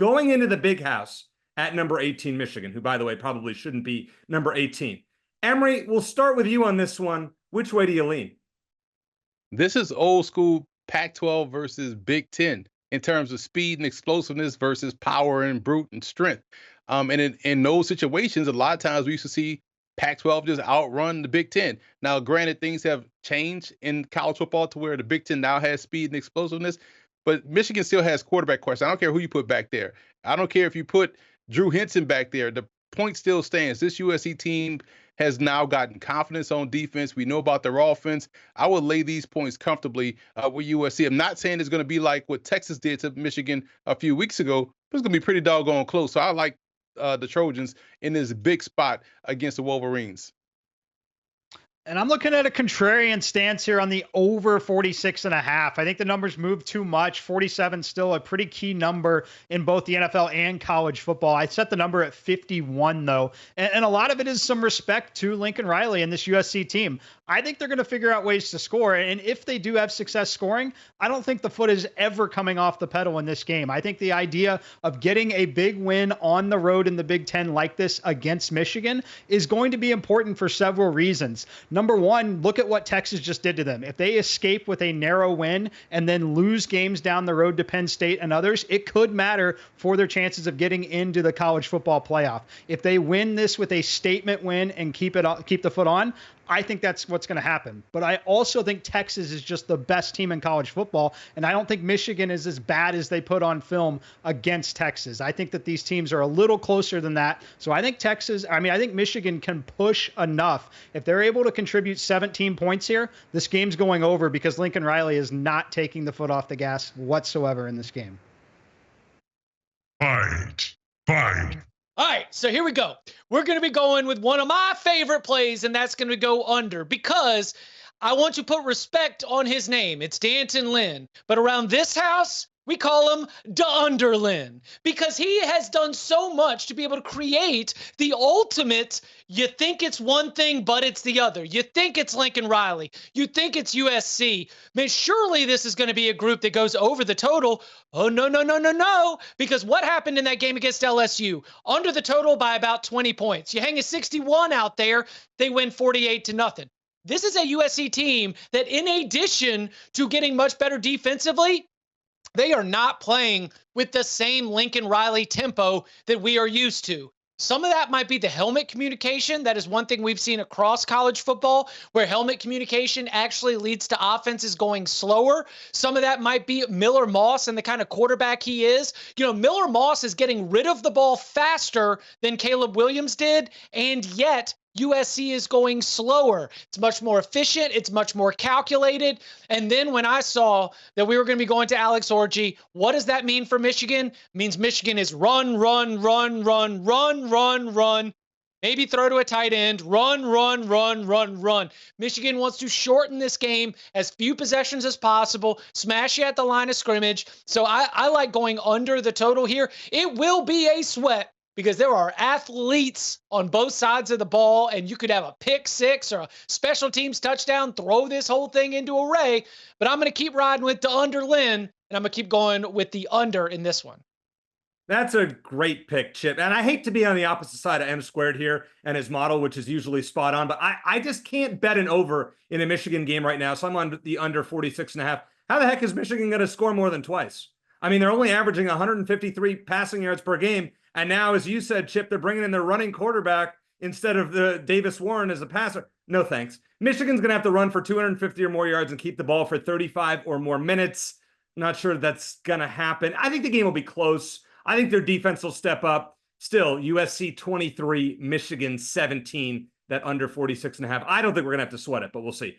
going into the big house at number 18, Michigan, who, by the way, probably shouldn't be number 18. Emory, we'll start with you on this one. Which way do you lean? This is old school Pac-12 versus Big Ten in terms of speed and explosiveness versus power and brute and strength. And in those situations, a lot of times we used to see Pac-12 just outrun the Big Ten. Now, granted, things have changed in college football to where the Big Ten now has speed and explosiveness, but Michigan still has quarterback question. I don't care who you put back there. I don't care if you put Drew Henson back there. The point still stands. This USC team has now gotten confidence on defense. We know about their offense. I would lay these points comfortably with USC. I'm not saying it's going to be like what Texas did to Michigan a few weeks ago, but it's going to be pretty doggone close. So I like the Trojans in this big spot against the Wolverines. And I'm looking at a contrarian stance here on the over 46.5. I think the numbers move too much. 47 still a pretty key number in both the NFL and college football. I set the number at 51, though. And a lot of it is some respect to Lincoln Riley and this USC team. I think they're going to figure out ways to score. And if they do have success scoring, I don't think the foot is ever coming off the pedal in this game. I think the idea of getting a big win on the road in the Big Ten like this against Michigan is going to be important for several reasons. Number one, look at what Texas just did to them. If they escape with a narrow win and then lose games down the road to Penn State and others, it could matter for their chances of getting into the college football playoff. If they win this with a statement win and keep the foot on, I think that's what's going to happen. But I also think Texas is just the best team in college football, and I don't think Michigan is as bad as they put on film against Texas. I think that these teams are a little closer than that. So I think I think Michigan can push enough. If they're able to contribute 17 points here, this game's going over because Lincoln Riley is not taking the foot off the gas whatsoever in this game. Fight. All right, so here we go. We're going to be going with one of my favorite plays, and that's going to go under because I want to put respect on his name. It's D'Anton Lynn. But around this house, we call him Underlin because he has done so much to be able to create the ultimate. You think it's one thing, but it's the other. You think it's Lincoln Riley. You think it's USC. Man, surely this is going to be a group that goes over the total. Oh, no. Because what happened in that game against LSU? Under the total by about 20 points. You hang a 61 out there, they win 48-0. This is a USC team that, in addition to getting much better defensively, they are not playing with the same Lincoln Riley tempo that we are used to. Some of that might be the helmet communication. That is one thing we've seen across college football, where helmet communication actually leads to offenses going slower. Some of that might be Miller Moss and the kind of quarterback he is. You know, Miller Moss is getting rid of the ball faster than Caleb Williams did, and yet USC is going slower. It's much more efficient. It's much more calculated. And then when I saw that we were going to be going to Alex Orji, what does that mean for Michigan? It means Michigan is run. Maybe throw to a tight end. Run. Michigan wants to shorten this game as few possessions as possible, smash you at the line of scrimmage. So I like going under the total here. It will be a sweat, because there are athletes on both sides of the ball, and you could have a pick six or a special teams touchdown, throw this whole thing into a ray. But I'm going to keep riding with the under Lynn, and I'm going to keep going with the under in this one. That's a great pick, Chip. And I hate to be on the opposite side of M squared here and his model, which is usually spot on, but I just can't bet an over in a Michigan game right now. So I'm on the under 46.5. How the heck is Michigan going to score more than twice? I mean, they're only averaging 153 passing yards per game. And now, as you said, Chip, they're bringing in their running quarterback instead of the Davis Warren as a passer. No thanks. Michigan's going to have to run for 250 or more yards and keep the ball for 35 or more minutes. Not sure that's going to happen. I think the game will be close. I think their defense will step up. Still, USC 23, Michigan 17, that under 46.5. I don't think we're going to have to sweat it, but we'll see.